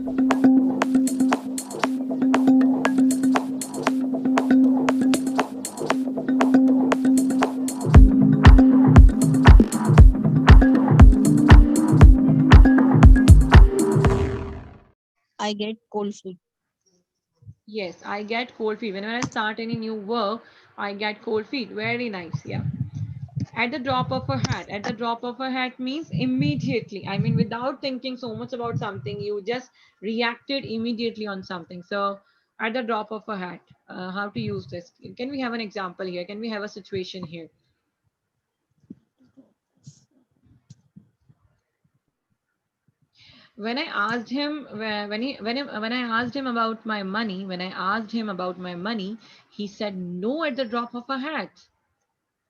I get cold feet. Yes, I get cold feet. Whenever I start any new work, I get cold feet. Very nice. Yeah. At the drop of a hat. At the drop of a hat means immediately. I mean, without thinking so much about something, you just reacted immediately on something. So, at the drop of a hat, how to use this? Can we have an example here? Can we have a situation here? When I asked him when I asked him about my money, when I asked him about my money, he said no at the drop of a hat.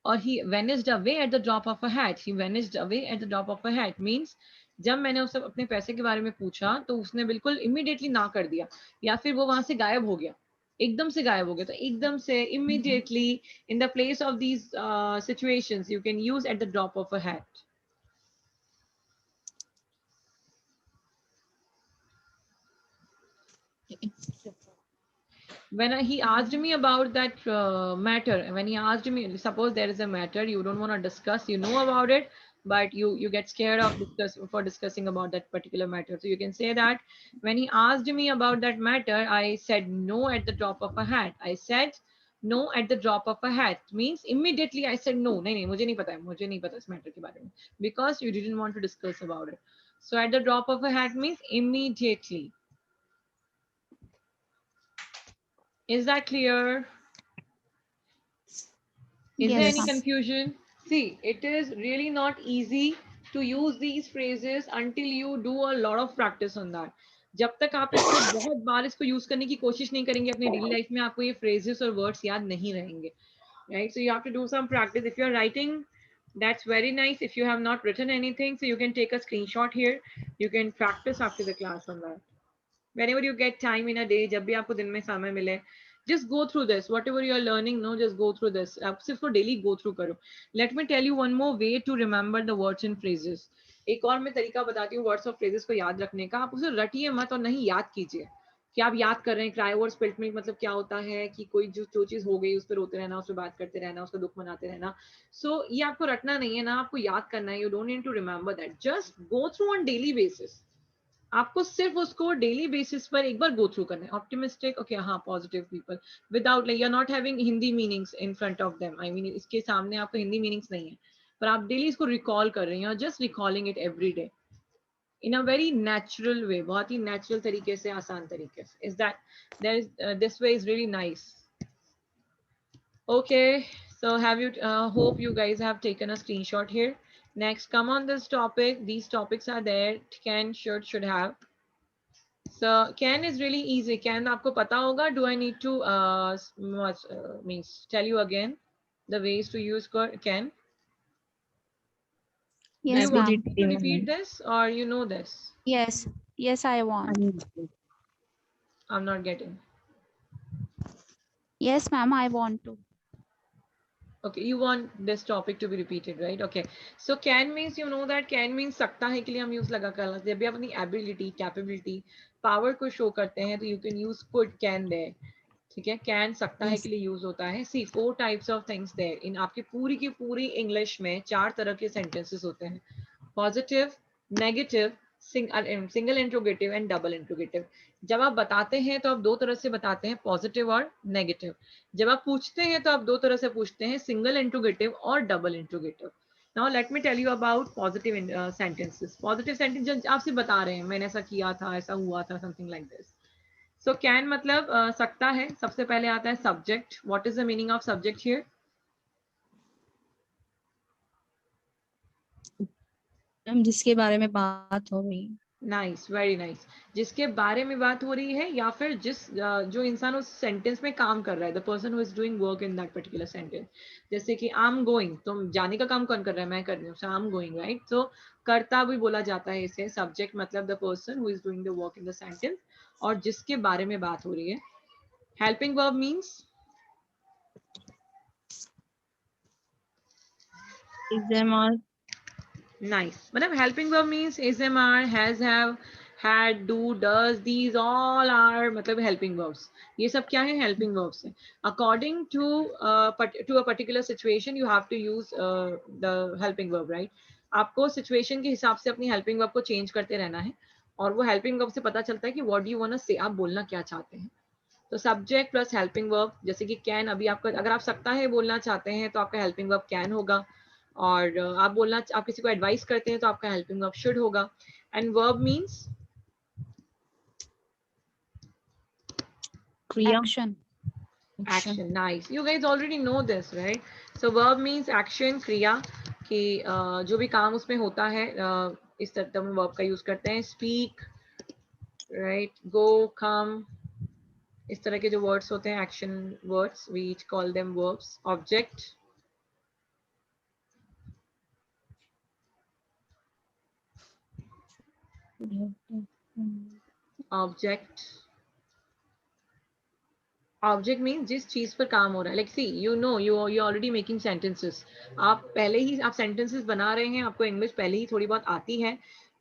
Or he vanished away at the drop of a hat. He vanished away at the drop of a hat means जब मैंने उससे अपने पैसे के बारे में पूछा तो उसने बिल्कुल इमीडिएटली ना कर दिया या फिर वो वहां से गायब हो गया, एकदम से गायब हो गया। तो एकदम से immediately in the place of these situations you can use at the drop of a hat. When he asked me about that matter, when he asked me, suppose there is a matter you don't want to discuss, you know about it, but you get scared of discussing about that particular matter, so you can say that when he asked me about that matter, I said no at the drop of a hat. I said no at the drop of a hat means immediately I said no, नहीं नहीं मुझे नहीं पता है, मुझे नहीं पता इस मैटर के बारे में, because you didn't want to discuss about it. So at the drop of a hat means immediately. Is that clear? Is there any Yes, ma'am. Yes. confusion? See, it is really not easy to use these phrases until you do a lot of practice on that. जब तक आप इसको बहुत बार इसको use करने की कोशिश नहीं करेंगे अपनी डेली लाइफ में, आपको ये phrases और words याद नहीं रहेंगे. Right? So you have to do some practice. If you're writing, that's very nice. If you have not written anything, so you can take a screenshot here. You can practice after the class on that. Whenever you get time in a day, जब भी आपको दिन में समय मिले, just go through this. Whatever you are learning, no, just go through this. आप सिर्फ वो daily go through करो. Let me tell you one more way to remember the words and phrases. एक और मैं तरीका बताती हूँ words और phrases को याद रखने का. आप उसे रटिए मत और नहीं याद कीजिए कि आप याद कर रहे हैं. क्राई और स्पिल्ट मिल्क मतलब क्या होता है कि कोई जो चीज हो गई उस पर रोते रहना, उस पर बात करते रहना, उसका दुख मनाते रहना. सो ये आपको रटना नहीं है ना, आपको याद करना है. You don't need to remember that, just go through on daily basis. आपको सिर्फ उसको डेली बेसिस पर एक बार गो थ्रू करना है. ऑप्टिमिस्टिक, ओके, हाँ, positive people, without like you are not having Hindi meanings in front of them. I mean इसके सामने आपको हिंदी मीनिंग्स नहीं है, पर आप डेली इसको रिकॉल कर रहे हैं, just recalling it every day in a very natural way, बहुत ही नेचुरल तरीके से, आसान तरीके से. Is that there is this way is really nice. Okay, so have you, hope you guys have taken a screenshot here. Next, come on this topic. These topics are there. Can, should have. So can is really easy. Can आपको पता होगा. Do I need to means tell you again the ways to use can? Do you Yes, want ma'am. me to Ability, repeat ma'am. this or you know this? Yes, yes, I want. I'm not getting. Yes, ma'am, I want to. Okay, you want this topic to be repeated, right? Okay. So can means, you know that can means सकता है के लिए हम use लगा कर सकते हैं. जब भी आप अपनी ability, capability, power को show करते हैं तो you can use could, can there. ठीक है. Can सकता है Yes. के लिए use होता है. See, 4 types of things there. In आपकी पूरी की पूरी English में 4 तरह के sentences होते हैं. Positive, negative, single interrogative and double interrogative. जब आप बताते हैं तो आप दो तरह से बताते हैं, पॉजिटिव और नेगेटिव. जब आप पूछते हैं तो आप दो तरह से पूछते हैं, सिंगल इंट्रोगेटिव और double interrogative. Now let me tell you about positive sentences. Positive sentence आपसे बता रहे हैं मैंने ऐसा किया था, ऐसा हुआ था, something like this. So can मतलब सकता है. सबसे पहले आता है subject. What is the meaning of subject here? Ma'am जिसके बारे में बात हो रही है। Nice, very nice. जिसके बारे में बात हो रही है या फिर जो इंसान उस सेंटेंस में काम कर रहा है, the person who is doing work in that particular sentence. जैसे कि आई एम गोइंग, तो जाने का काम कौन कर रहा है? मैं कर रही हूँ. So I am going, right. So कर्ता भी बोला जाता है इसे. सब्जेक्ट मतलब the person who is doing the work in the sentence, और जिसके बारे में बात हो रही है. Helping verb means Is them all nice. मतलब helping verb means is, am, are, has, have, had, do, does, these all are मतलब helping verbs. ये सब क्या है? helping verbs है. According to a particular situation you have to use the helping verb, right? आपको situation के हिसाब से अपनी helping verb को change करते रहना है, और वो helping verb से पता चलता है कि what do you want to say, आप बोलना क्या चाहते हैं. तो सब्जेक्ट प्लस हेल्पिंग वर्ब, जैसे कि कैन, अभी आपका अगर आप सकता है बोलना चाहते हैं तो आपका हेल्पिंग वर्ब कैन होगा, और आप किसी को एडवाइस करते हैं तो आपका हेल्पिंग वर्ब शुड होगा. एंड वर्ब मींस क्रिया, Action. Action. Nice, you guys already know this, right? So verb means action, क्रिया, कि जो भी काम उसमें होता है, इस तरह में वर्ब का यूज करते हैं. स्पीक, राइट, गो, कम, इस तरह के जो वर्ड्स होते हैं action words, we call them verbs. Object, object, object means जिस चीज पर काम हो रहा है. Like see, you know, you already making sentences. आप पहले ही आप सेंटेंसेस बना रहे हैं, आपको इंग्लिश पहले ही थोड़ी बहुत आती है,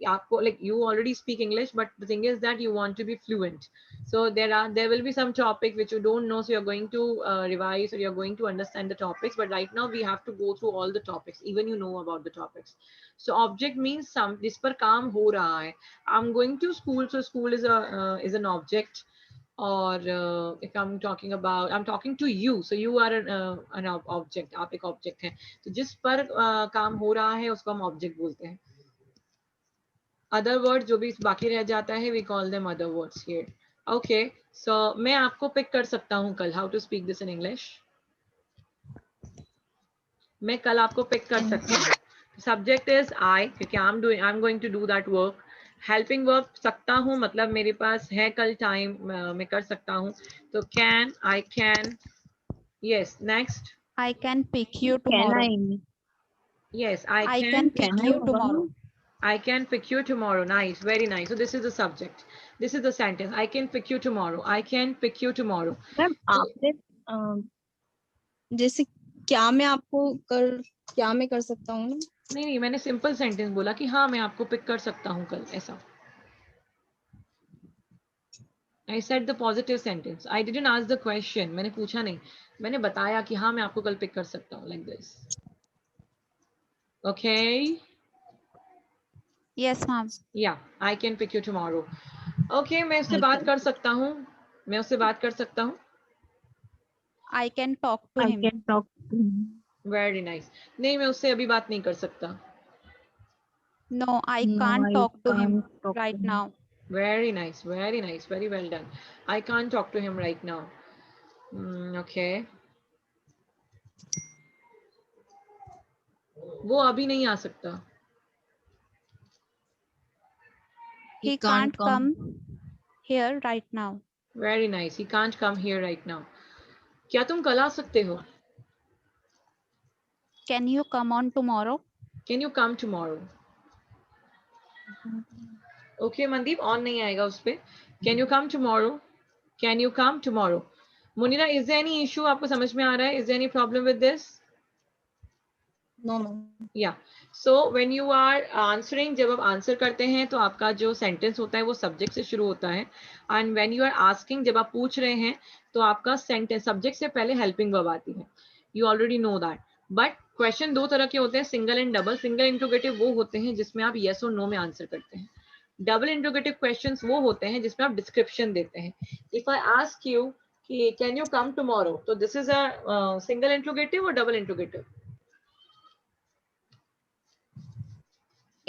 आपको like you already speak English, but the thing is that you want to be fluent. So there will be some topic which you don't know, so you're going to revise, or you're going to understand the topics, but right now we have to go through all the topics, even you know about the topics. So object means some जिस पर काम हो रहा है. I'm going to school, so school is an object. Or if I'm talking to you, so you are an object, आप एक object हैं. तो जिस पर काम हो रहा है उसको हम object बोलते हैं. अदर वर्ड जो भी बाकी रह जाता है, we call them other words here. Okay, so मैं आपको पिक कर सकता हूँ कल. How to speak this in English? मैं कल आपको पिक कर सकता हूँ. सब्जेक्ट इज आई, क्योंकि I am going to do that work. Helping verb सकता हूँ, मतलब मेरे पास है कल टाइम, मैं कर सकता हूँ. तो can, I can. Yes, next. I can pick you कहना tomorrow. है, yes, I I can can pick कहना you होगा ना. tomorrow. I can pick you tomorrow. Nice, very nice. So this is the subject. This is the sentence. I can pick you tomorrow. I can pick you tomorrow. Ma'am आपने जैसे क्या मैं कर सकता हूँ ना. नहीं, मैंने सिंपल सेंटेंस बोला कि हाँ मैं आपको पिक कर सकता हूँ कल, ऐसा. I said the positive sentence. I didn't ask the question. मैंने पूछा नहीं, मैंने बताया कि हाँ मैं आपको कल पिक कर सकता हूँ, like this. Okay. Yes, ma'am. Yeah, I can pick you tomorrow. Okay, मैं उससे बात कर सकता हूँ. मैं उससे बात कर सकता हूँ. I can talk to I him. can talk to him. Very nice. नहीं, मैं उससे अभी बात नहीं कर सकता. No, I No, can't I talk to him can't talk right to him. now. Very nice, very nice, very well done. I can't talk to him right now. Okay. वो अभी नहीं आ सकता. He can't come here right now. Very nice. He can't come here right now. क्या तुम कल आ सकते हो? Can you come on tomorrow? Can you come tomorrow? Okay, Mandeep, on नहीं आएगा उस पे. Can you come tomorrow? Can you come tomorrow? Munira, is there any issue? आपको समझ में आ रहा है? Is there any problem with this? No, no. Yeah. So when you are answering, जब आप आंसर करते हैं तो आपका जो सेंटेंस होता है वो सब्जेक्ट से शुरू होता है. And when you are asking, जब आप पूछ रहे हैं तो आपका सेंटेंस सब्जेक्ट से पहले हेल्पिंग वर्ब आती है. You already know that. But question दो तरह के होते हैं, single and double. Single interrogative वो होते हैं जिसमें आप येस और नो में आंसर करते हैं. डबल इंट्रोगेटिव क्वेश्चंस वो होते हैं जिसमें आप डिस्क्रिप्शन देते हैं. इफ आई आस्क यू कि कैन यू कम टुमारो, तो this is a single interrogative और double interrogative?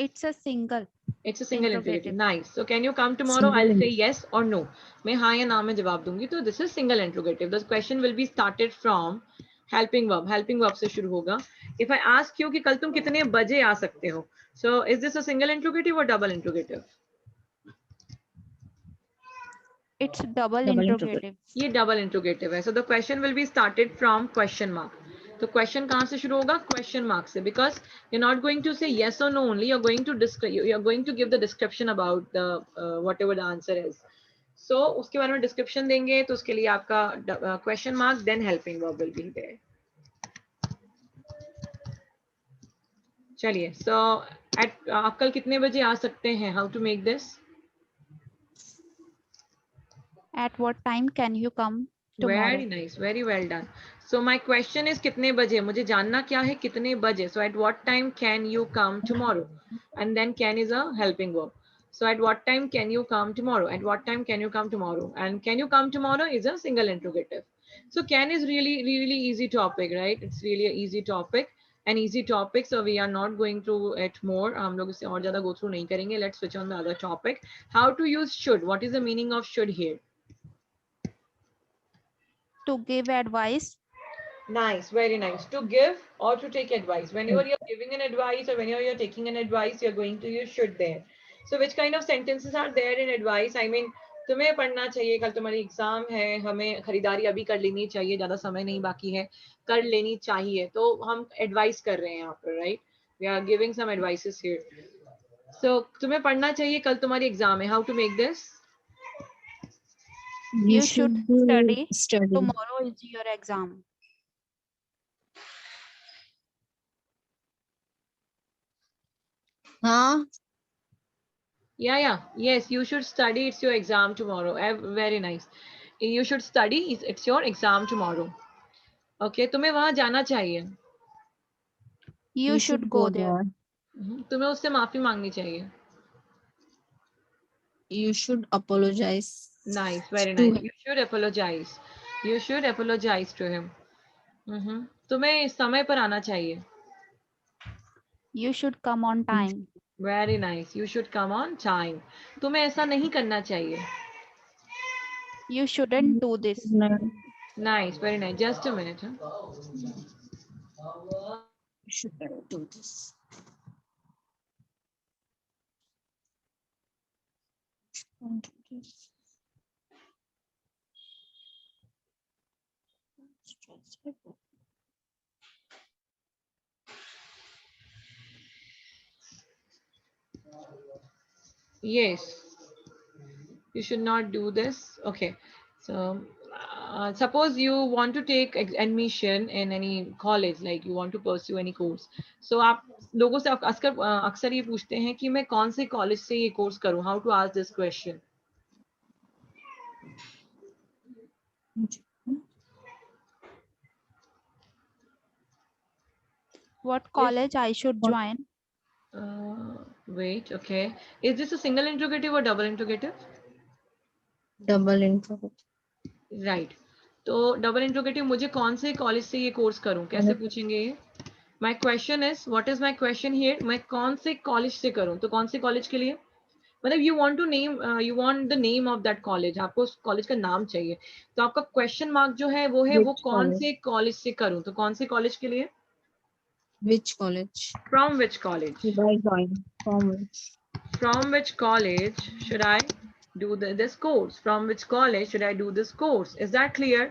It's a single It's a single interrogative. interrogative. Nice. So can you come tomorrow? I'll say yes or no. मैं हाँ या ना में जवाब दूंगी. तो this is single interrogative. The question will be started from helping verb. Helping verb से शुरू होगा. If I ask you कि कल तुम कितने बजे आ सकते हो, so is this a single interrogative or double interrogative? It's double interrogative. ये double interrogative है. So the question will be started from question mark. तो क्वेश्चन कहाँ से शुरू होगा? क्वेश्चन मार्क से. Because you not going to say yes or no only, you're going to give the description about the whatever the answer is. So उसके बारे में description देंगे, तो उसके लिए आपका question mark, then helping verb will be there. चलिए, so आप कल कितने बजे आ सकते हैं? How to make this? At what time can you come tomorrow? Very nice, very well done. So my question is कितने बजे, मुझे जानना क्या है कितने बजे. So at what time can you come tomorrow? And then can is a helping verb. So at what time can you come tomorrow? At what time can you come tomorrow? And can you come tomorrow is a single interrogative. So can is really easy topic, right? It's really an easy topic, an easy topic. So we are not going through it more. हम लोग इसे और ज़्यादा go through नहीं करेंगे. Let's switch on the other topic. How to use should. What is the meaning of should here? To give advice. Nice, very nice. To give or to take advice. Whenever you're giving an advice or whenever you're taking an advice, you're going to use should there. So which kind of sentences are there in advice? I mean, तुम्हें पढ़ना चाहिए, कल तुम्हारी exam है, हमें खरीदारी अभी कर लेनी चाहिए, ज्यादा समय नहीं बाकी है, कर लेनी चाहिए, तो हम एडवाइस कर रहे हैं यहाँ पर, right? We are giving some advices here. So तुम्हें पढ़ना चाहिए, कल तुम्हारी एग्जाम है. How to make this? You should study. Tomorrow is your exam. हाँ. Yeah. Yes, you should study. It's your exam tomorrow. Very nice. You should study. It's your exam tomorrow. Okay, तुम्हें वहां जाना चाहिए. You should go there. तुम्हें उससे माफी मांगनी चाहिए. You should apologize. Nice, very to nice. him. You should apologize. You should apologize to him. तुम्हें समय पर आना चाहिए. You should come on time. Very nice. You should come on time. तुम्हें ऐसा नहीं करना चाहिए. You shouldn't do this. Nice, very nice. Just a minute. You shouldn't do this. Shouldn't do this. Yes, you should not do this. Okay, so suppose you want to take admission in any college, like you want to pursue any course. So आप लोगों से अक्सर ये पूछते हैं कि मैं कौन से कॉलेज से ये कोर्स करूं. How to ask this question? What college I should join? Wait, okay. Is this a single interrogative or double interrogative? Double interrogative. Right. तो डबल इंट्रोगेटिव, मुझे कौन से कॉलेज से ये कोर्स करूं, कैसे पूछेंगे ये? My question is, what is my question here? मैं कौन से कॉलेज से करूं, तो कौन से कॉलेज के लिए, मतलब you want to name, you want the name of that college, आपको उस कॉलेज का नाम चाहिए, तो आपका क्वेश्चन मार्क जो है वो है, वो कौन से कॉलेज से करूं, तो कौन से कॉलेज के लिए? Which college? From which college? Should I join? From which? From which college should I do this course? From which college should I do this course? Is that clear?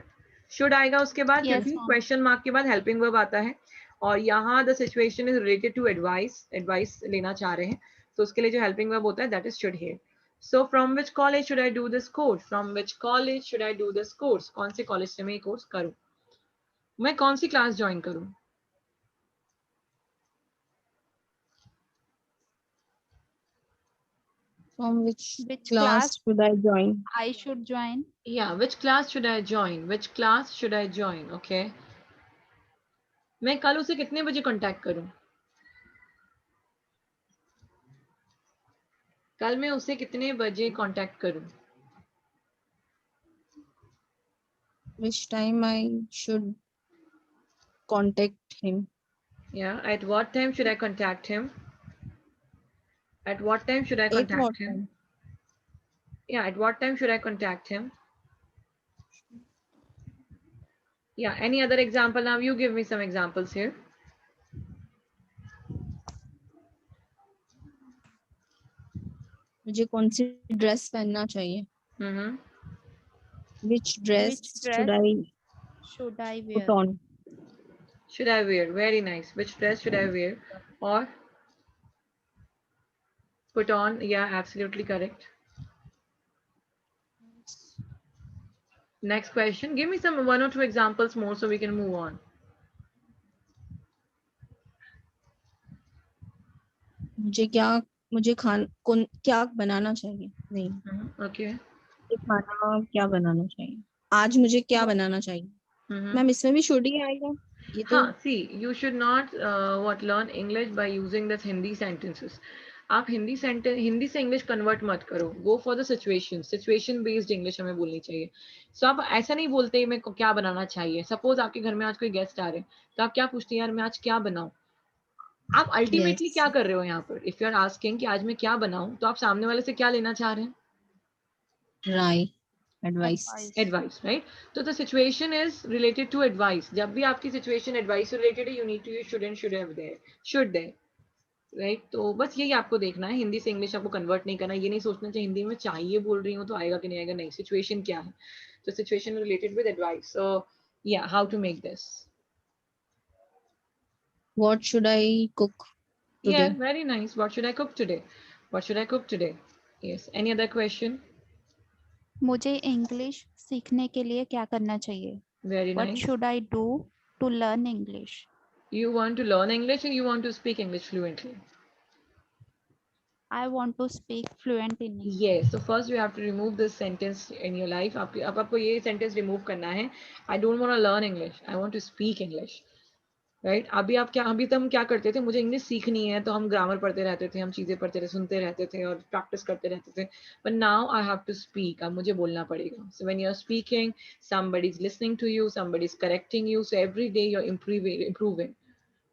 Should आएगा उसके बाद, Yes, क्योंकि ma'am. Question mark के बाद helping verb आता है, और यहाँ the situation is related to advice लेना चाह रहे हैं, तो उसके लिए जो हेल्पिंग वर्ब होता है that is should hear. So from which college should I do this course? From which college should I do this course? कौन से कॉलेज से मैं ये कोर्स करूं? मैं कौन सी क्लास ज्वाइन करूं? From which Which class class should I join? I should join? Yeah, which class should I join? Which class should I join? Okay. मैं कल उसे कितने बजे कांटेक्ट करूं? कल मैं उसे कितने बजे कांटेक्ट करूं? Which time I should contact him? Yeah, at what time should I contact him? At what time should I At what contact him? time? Yeah, at what time should I contact him? Yeah, any other example? Now you give me some examples here. मुझे कौन सी dress पहनना चाहिए? Which dress should I should I put wear? on? Should I wear? Very nice. Which dress should I wear? Or put on? Yeah, absolutely correct. Next question. Give me some 1 or 2 examples more so we can move on. मुझे क्या बनाना चाहिए? नहीं. Okay. मुझे खाना क्या बनाना चाहिए, आज मुझे क्या बनाना चाहिए। हम्म। मैम इसमें भी शुड ही आएगा ये तो। हाँ, see you should not what learn English by using this Hindi sentences. आप हिंदी से इंग्लिश कन्वर्ट मत करो, go for the situation based English हमें बोलनी चाहिए। सो आप ऐसा नहीं बोलते मेरे को क्या बनाना चाहिए। सपोज आपके घर में आज कोई गेस्ट आ रहे हैं, तो आप क्या पूछते हैं, यार मैं आज क्या बनाऊं। आप अल्टीमेटली यस क्या कर रहे हो यहाँ पर, इफ यू आर आस्किंग कि आज मैं क्या बनाऊं, तो आप सामने वाले से क्या लेना चाह रहे हैं, right, advice. Advice. Advice, right. तो the situation is related to advice. जब भी आपकी सिचुएशन एडवाइस से रिलेटेड है, you need to use should and should have there, should there, right. तो बस यही आपको देखना है, हिंदी से इंग्लिश आपको कन्वर्ट नहीं करना। ये नहीं सोचना चाहिए हिंदी में चाहिए बोल रही हूँ तो आएगा कि नहीं आएगा, नहीं, सिचुएशन क्या है। तो situation related with advice. So yeah, how to make this. What should I cook today. Yeah, very nice. What should I cook today? What should I cook today? Yes. Any other question? मुझे English सीखने के लिए क्या करना चाहिए? Very What nice. should I do to learn English? You want to learn English or you want to speak English fluently? I want to speak fluent in English. Yes. So first you have to remove this sentence in your life. अब आपको ये sentence remove करना है. I don't want to learn English. I want to speak English. Right. अभी तो हम क्या करते थे, मुझे इंग्लिश सीखनी है तो हम ग्रामर पढ़ते रहते थे, हम चीजें पढ़ते रहे, सुनते रहते थे और प्रैक्टिस करते रहते थे। But now I have to speak, अब मुझे बोलना पड़ेगा। So when you are speaking, somebody is listening to you, somebody is correcting you, so every day you're improving,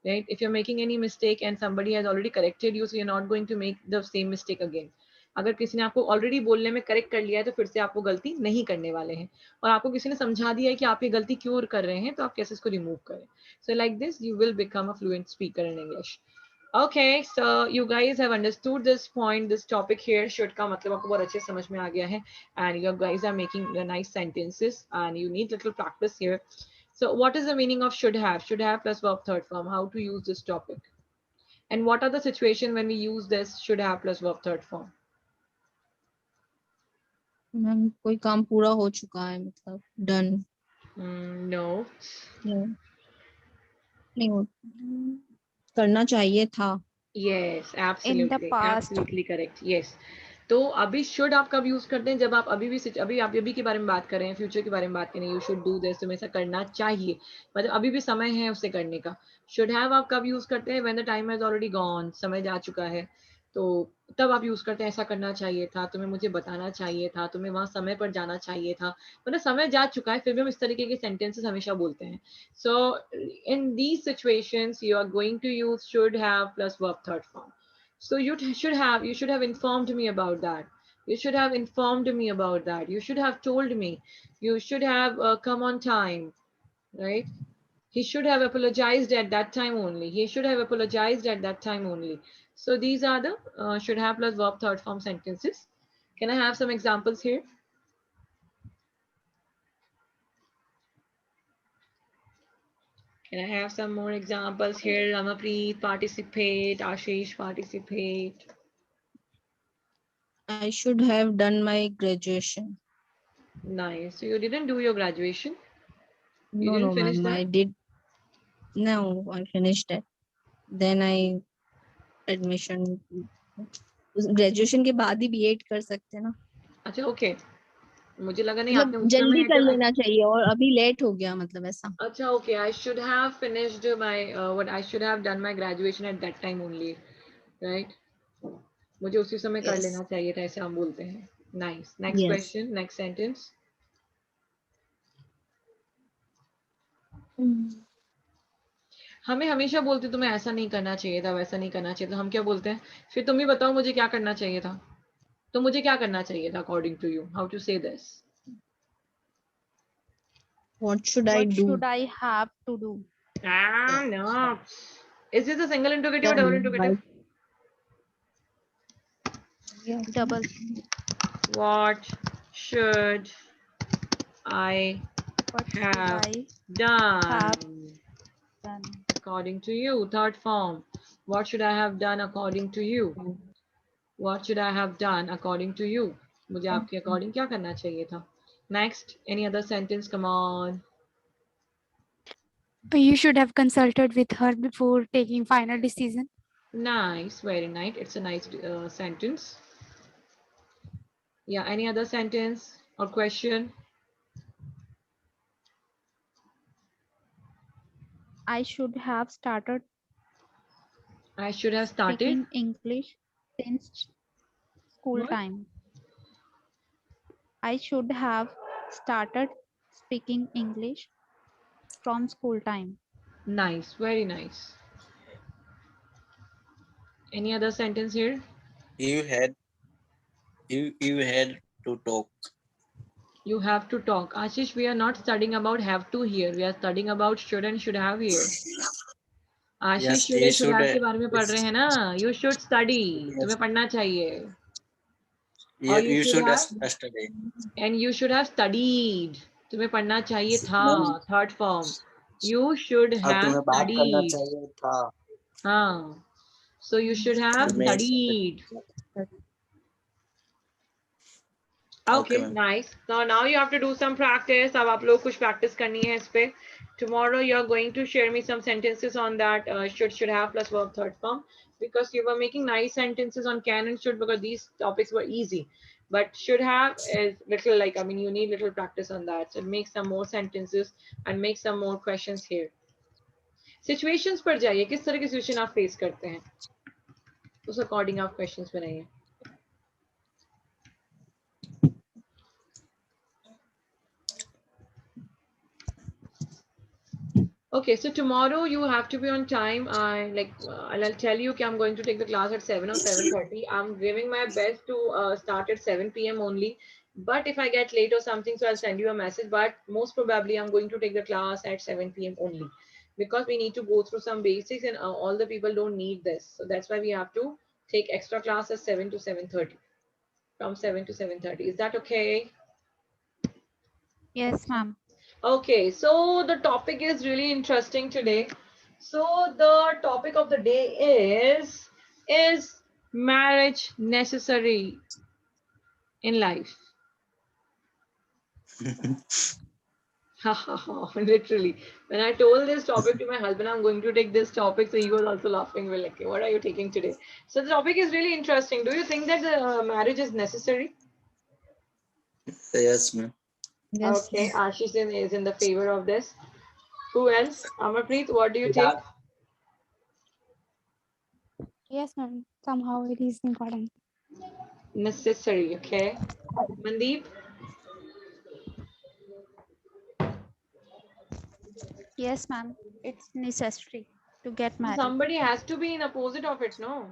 right? If you're making any mistake and somebody has already corrected you, so you're not going to make the same mistake again. अगर किसी ने आपको already बोलने में correct कर लिया है, तो फिर से आप वो गलती नहीं करने वाले हैं। और आपको किसी ने समझा दिया है कि आप ये गलती क्यों कर रहे हैं, तो आप कैसे इसको रिमूव करें। So like this, you will become a fluent speaker in English. Okay, so you guys have understood this point, this topic here. Should का मतलब आपको बहुत अच्छे समझ में आ गया है, and you guys are making nice sentences, and you need little practice here. So what is the meaning of should have? Should have plus verb third form. How to use this topic? And what are the situation when we use this should have plus verb third form? Ma'am कोई काम पूरा हो चुका है, मतलब done. No. नहीं हो, करना चाहिए था। Yes, In the absolutely, past, absolutely correct. Yes. तो अभी शुड आप कब यूज करते हैं, जब आप अभी आप अभी के बारे में बात कर रहे हैं, फ्यूचर के बारे में बात कर रहे हैं। यू शुड डू दिस, तुम्हें ऐसा करना चाहिए, मतलब अभी भी समय है उसे करने का। शुड हैव आप कब यूज करते हैं, when the time has already gone, समय जा चुका है, तो तब आप यूज करते हैं। ऐसा करना चाहिए था, तुम्हें मुझे बताना चाहिए था, तुम्हें वहां समय पर जाना चाहिए था, मतलब समय जा चुका है, फिर भी हम इस तरीके के सेंटेंसेस हमेशा बोलते हैं। सो in these situations you are going to use should have plus verb third form. So you should have informed me about that, you should have informed me about that, you should have told me, you should have come on time, right? He should have apologized at that time only, he should have apologized at that time only. So these are the should have plus verb third form sentences. Can I have some examples here? Can I have some more examples here? Ramapreet, participate. Ashish, participate. I should have done my graduation. Nice. So you didn't do your graduation? You No, didn't no, finish ma'am. that? I did. No, I finished it. Then I admission. Graduation के बाद ही BEd कर सकते हैं ना। अच्छा, okay. मुझे लगा नहीं मतलब आपने उस जल्दी कर समय। लेना चाहिए और अभी लेट हो गया, मतलब ऐसा। अच्छा, okay. I should have finished my what I should have done my graduation at that time only, right? मुझे उसी समय कर यस लेना चाहिए था, ऐसे हम बोलते हैं। Nice. Next yes. question. Next sentence. हमें हमेशा बोलते तुम्हें ऐसा नहीं करना चाहिए था, वैसा नहीं करना चाहिए था। हम क्या बोलते हैं, फिर तुम ही बताओ मुझे क्या करना चाहिए था, तो मुझे क्या करना चाहिए था according to you, how to say this? What should I what do? should I have to do? No. Is this a single interrogative or double Done. interrogative? Yeah. Double. What should I What should have I done have done? according to you? Third form. What should I have done according to you? What should I have done according to you? मुझे आपके according क्या करना चाहिए था? Next, any other sentence? Come on. You should have consulted with her before taking final decision. Nice, very nice. It's a nice sentence. Yeah, any other sentence? or question? I should have started I should have started. speaking English since school What? time. I should have started speaking English from school time. Nice, very nice. Any other sentence here? You had to talk. You have to talk. Ashish, we are not studying about have to here. We are studying about should and should have here. Ashish Yes, should you and should should. have के बारे में पढ़ रहे हैं ना. You should study. Yes, तुम्हें पढ़ना चाहिए. you, Or you you should should have, study. and you should have studied. तुम्हें पढ़ना चाहिए था. Third form. You should अब have तुम्हें बात करना studied. चाहिए था. हाँ. So you should have You may- studied. Okay, Okay, ma'am. nice. Now you have to do some practice. अब आप लोग कुछ practice करनी है इस पे. Tomorrow you are going to share me some sentences on that should have plus verb third form, because you were making nice sentences on can and should, because these topics were easy. But should have is little, like, I mean, you need little practice on that. So make some more sentences and make some more questions here. Situations पर जाइए. किस तरह की situation आप face करते हैं? उस according आप questions बनाइए. Okay, so tomorrow you have to be on time. I'll tell you कि I'm going to take the class at 7 or 7:30. I'm giving my best to start at 7 p.m. only. But if I get late or something, so I'll send you a message. But most probably I'm going to take the class at 7 p.m. only, because we need to go through some basics, and all the people don't need this. So that's why we have to take extra class at 7 to 7:30. From 7 to 7:30. Is that okay? Yes, ma'am. Okay, so the topic is really interesting today. So the topic of the day is marriage necessary in life? Literally, when I told this topic to my husband, I'm going to take this topic, so he was also laughing. We're like, what are you taking today? So the topic is really interesting. Do you think that the marriage is necessary? Yes, ma'am. Yes. Okay, Ashish is in the favor of this. Who else? Amarpreet, what do you take? Yes, ma'am. Somehow it is important. Necessary, okay. Mandeep? Yes, ma'am. It's necessary to get married. Somebody has to be in opposite of it, no?